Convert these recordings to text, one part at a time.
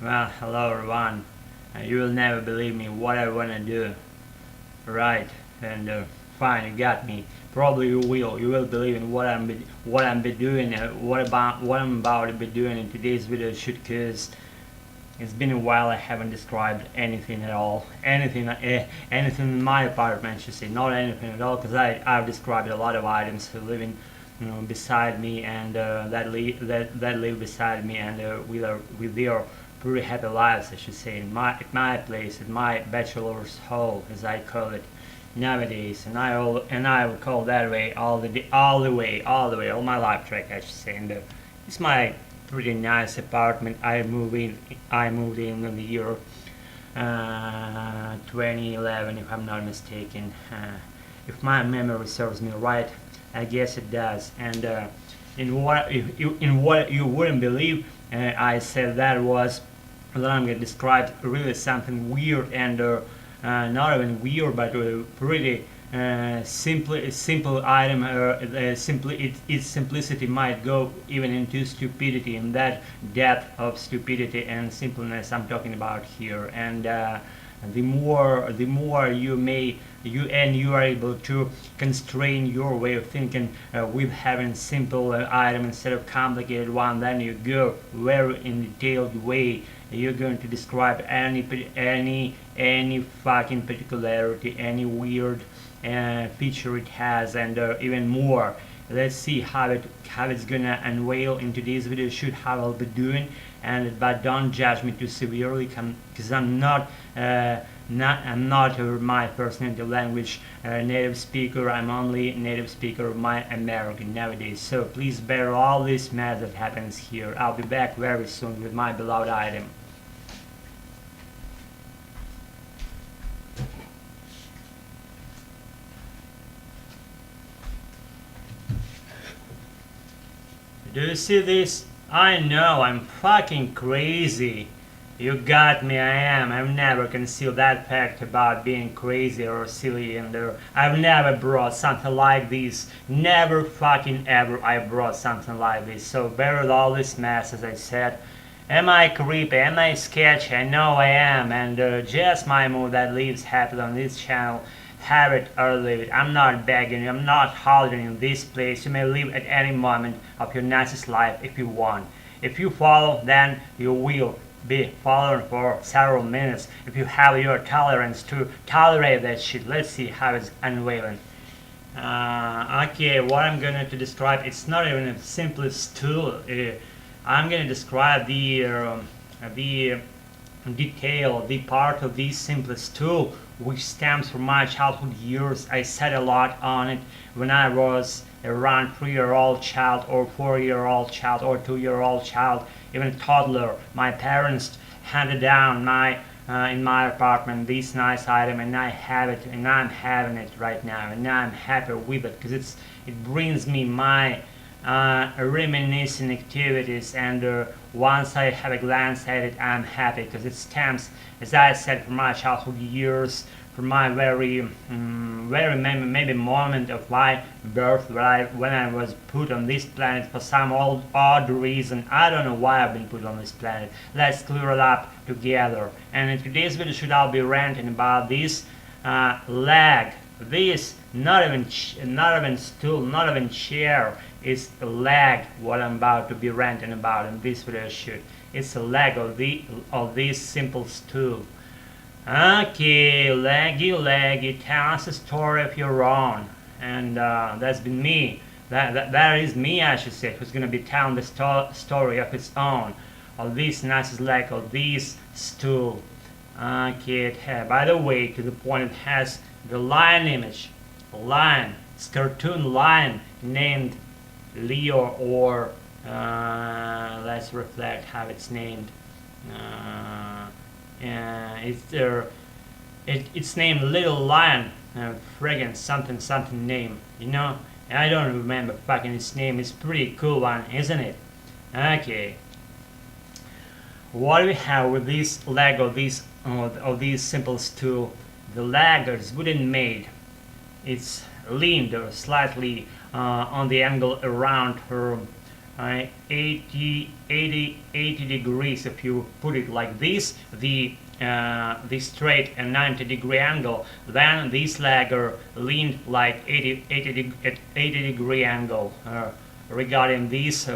Well, hello everyone. You will never believe me what I wanna do. Right, and fine, you got me. Probably you will. You will believe in what I'm be doing. What I'm about to be doing in today's video shoot, cause it's been a while I haven't described anything at all. Anything in my apartment, I should say, not anything at all, because I've described a lot of items who living, beside me and that live beside me and with their pretty happy lives, I should say, at my place, at my bachelor's hall, as I call it nowadays, and I will call that way all my life track, I should say, and it's my pretty nice apartment. I moved in the year 2011, if I'm not mistaken. If my memory serves me right, I guess it does. And in what you wouldn't believe, I said that I'm gonna describe really something weird and not even weird, but pretty simple item. Its simplicity might go even into stupidity, and that depth of stupidity and simpleness I'm talking about here. And the more you are able to constrain your way of thinking with having simple item instead of complicated one, then you go very in detailed way. You're going to describe any fucking particularity, any weird feature it has, and even more. Let's see how it's gonna unveil in today's video shoot, how I'll be doing. But don't judge me too severely, because I'm not my first native language native speaker. I'm only native speaker of my American nowadays, so please bear all this mess that happens here. I'll be back very soon with my beloved item. Do you see this? I know, I'm fucking crazy. You got me, I am. I've never concealed that fact about being crazy or silly, and I've never brought something like this. Never fucking ever I brought something like this. So bear with all this mess, as I said. Am I creepy? Am I sketchy? I know I am, and just my mood that lives happily on this channel. Have it or leave it. I'm not begging you, I'm not holding in this place. You may leave at any moment of your nicest life if you want. If you follow, then you will be following for several minutes. If you have your tolerance to tolerate that shit, let's see how it's unveiling. Okay, what I'm going to describe, it's not even a simplest tool. I'm going to describe the detail, the part of the simplest tool, which stems from my childhood years. I said a lot on it when I was around 3-year-old child or 4-year-old child or 2-year-old child, even toddler. My parents handed down in my apartment this nice item, and I have it, and I'm having it right now, and I'm happy with it because it brings me my reminiscing activities, and once I have a glance at it, I'm happy because it stems, as I said, from my childhood years, from my very maybe moment of my birth, when I was put on this planet for some odd reason. I don't know why I've been put on this planet. Let's clear it up together. And in today's video, I'll be ranting about this leg. This not even stool, not even chair. It's a leg. What I'm about to be ranting about in this video shoot. It's a leg of this simple stool. Okay, leggy, tell us a story of your own, and that's been me. That is me, I should say, who's gonna be telling the story of its own, of this nice leg, of this stool. Okay, by the way, to the point, it has the lion image, it's cartoon lion named Leo, or let's reflect how it's named. It's named Little Lion, friggin' something name, I don't remember fucking its name. It's pretty cool one, isn't it? Okay. What we have with this leg of this simple stool, the leg is wooden made. It's leaned or slightly on the angle around her 80 degrees. If you put it like this, the straight and 90-degree angle, then this leg leaned like 80-degree angle regarding this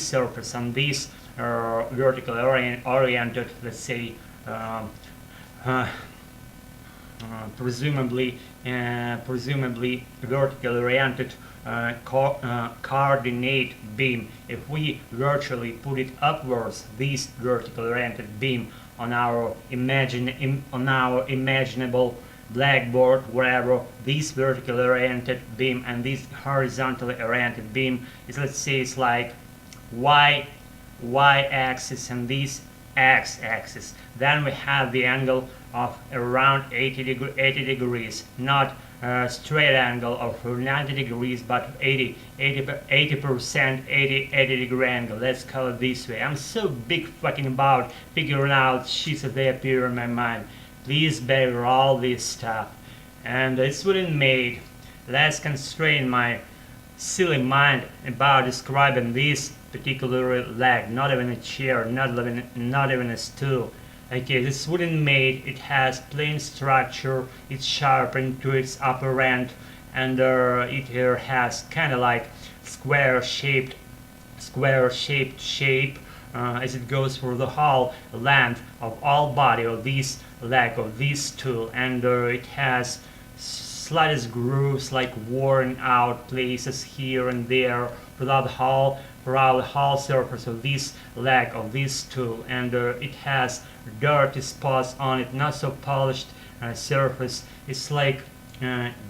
surface and this vertically oriented, let's say, presumably vertically oriented coordinate beam. If we virtually put it upwards, this vertically oriented beam on our imaginable blackboard, wherever this vertically oriented beam and this horizontally oriented beam is, let's say, it's like y-axis and this x-axis, then we have the angle of around 80 degrees, not a straight angle of 90 degrees, but 80% 80 degree angle. Let's call it this way. I'm so big fucking about figuring out shit as they appear in my mind. Please bear all this stuff. And it's wooden made. Let's constrain my silly mind about describing this particular leg. Not even a chair, not even a stool. Okay, this wooden made, it has plain structure, it's sharpened to its upper end, and it here has kind of like square shaped shape as it goes for the whole length of all body of this leg of this tool, and it has slightest grooves like worn out places here and there throughout the whole surface of this leg of this tool, and it has dirty spots on it, not so polished surface. It's like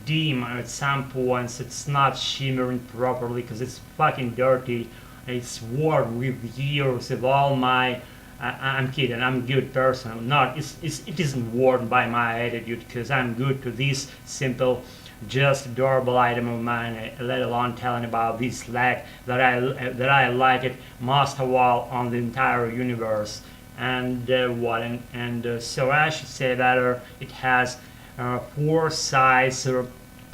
dim at some points. It's not shimmering properly because it's fucking dirty. It's worn with years of all my I'm kidding, I'm a good person. I'm not, it isn't worn by my attitude, because I'm good to this simple, just adorable item of mine, let alone telling about this leg that I like it most of all on the entire universe. And so I should say that it has four sides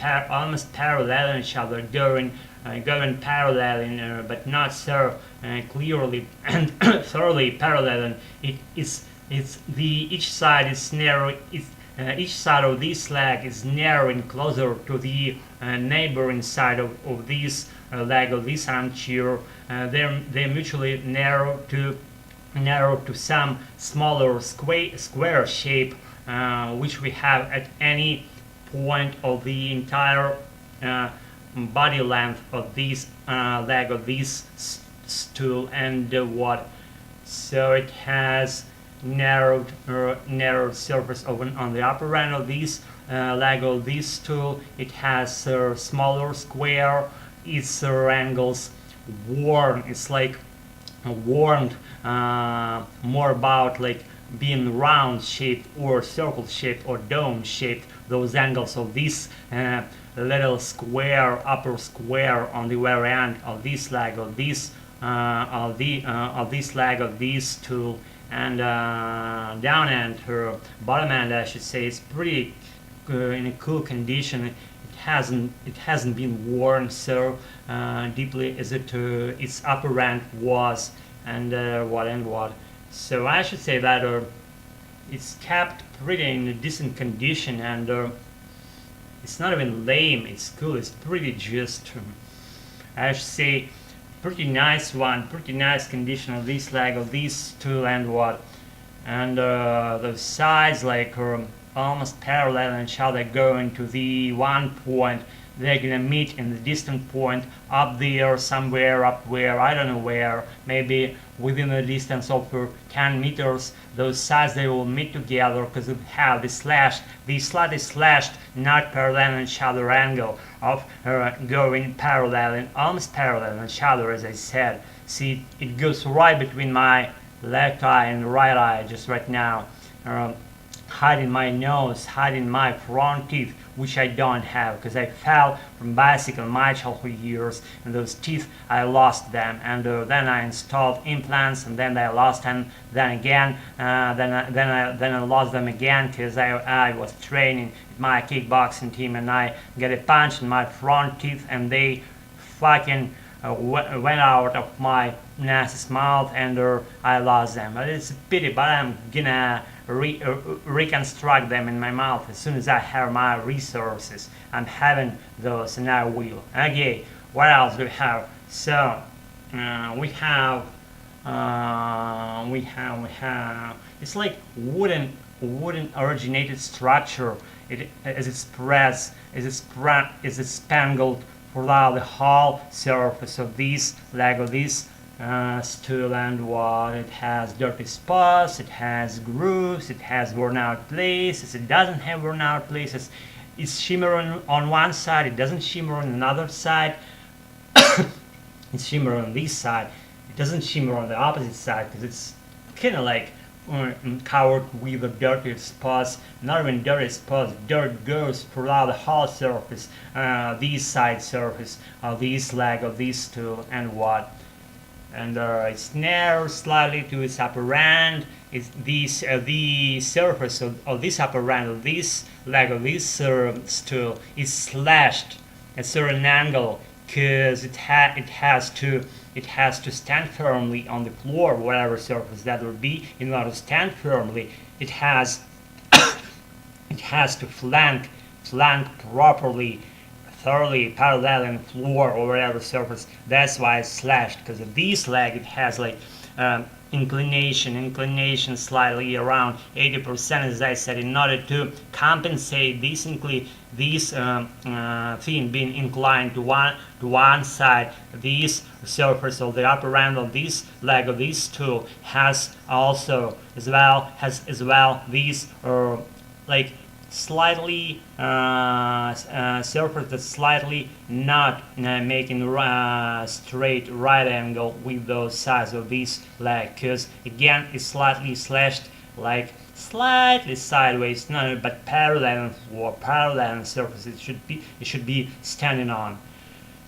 almost parallel in each other, going parallel, but not so clearly and thoroughly parallel. Each side is narrow. Each side of this leg is narrowing closer to the neighboring side of this leg of this armchair. They're mutually narrow to some smaller square shape, which we have at any point of the entire body length of this leg of this stool, and so it has narrowed surface on the upper end of this leg of this stool. It has smaller square, its angles worn. It's like warmed more about like being round shaped or circle shaped or dome shaped. Those angles of this little square, upper square on the very end of this leg of this leg of this tool, and down end, her bottom end, I should say, is pretty in a cool condition. It hasn't been worn so deeply as its upper end was, and what. So I should say that it's kept pretty in a decent condition, and it's not even lame. It's cool. It's pretty just, I should say, pretty nice condition of this leg of this tool, and the sides like almost parallel in each other, going to the one point. They're gonna meet in the distant point up there, somewhere up where, I don't know where, maybe within a distance of 10 meters. Those sides, they will meet together because they have the slightly slashed, not parallel in each other angle of going parallel, almost parallel in each other, as I said. See, it goes right between my left eye and right eye just right now, hiding my nose, hiding my front teeth, which I don't have because I fell from bicycle my childhood years, and those teeth, I lost them, and then I installed implants, and then I lost them, then again, then I lost them again because I was training my kickboxing team, and I got a punch in my front teeth, and they fucking went out of my nas's mouth and I lost them. But it's a pity, but I'm gonna reconstruct them in my mouth as soon as I have my resources. I'm having those and I will. Okay, what else do we have? So we have it's like wooden originated structure. It as it spreads, as it spangled throughout the whole surface of this leg of this stool, and what it has dirty spots, it has grooves, it has worn out places, it doesn't have worn out places. It's shimmering on one side, it doesn't shimmer on another side. It's shimmer on this side, it doesn't shimmer on the opposite side because it's kind of like covered with the dirty spots. Not even dirty spots, dirt goes throughout the whole surface, this side surface of this leg of this stool, and what? And it's narrowed slightly to its upper end. It's this the surface of this upper end of this leg of this stool is slashed at a certain angle because it has to stand firmly on the floor, whatever surface that would be. In order to stand firmly, it has to flank properly, thoroughly parallel in the floor or whatever surface. That's why it's slashed, because of this leg it has like inclination slightly around 80%, as I said, in order to compensate this thing being inclined to one side. This surface of the upper end of this leg of this stool has as well these like slightly surface that's slightly not making straight right angle with those sides of this leg, because again it's slightly slashed, like slightly sideways, not but parallel or parallel surface it should be standing on.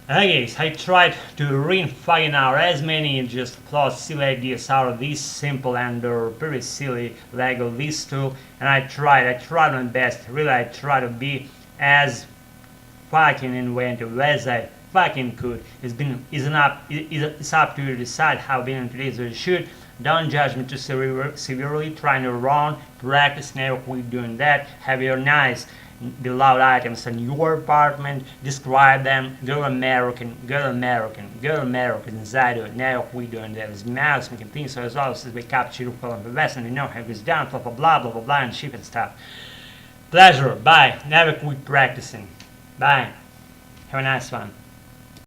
Okay, so I tried to re-fucking out as many just plot silly ideas out of this simple and very silly leg of this tool, and I tried my best. Really, I tried to be as fucking inventive as I fucking could. It's up to you to decide how being it is or it should. Don't judge me too severely. Trying to run, practice, never quit doing that. Have your nice beloved items in your apartment, describe them, go American, as I do, now we doing that as mouse making things, so as always as we capture you from the best and you know how it goes down, blah blah blah and shit and stuff. Pleasure, bye, never quit practicing, bye, have a nice one.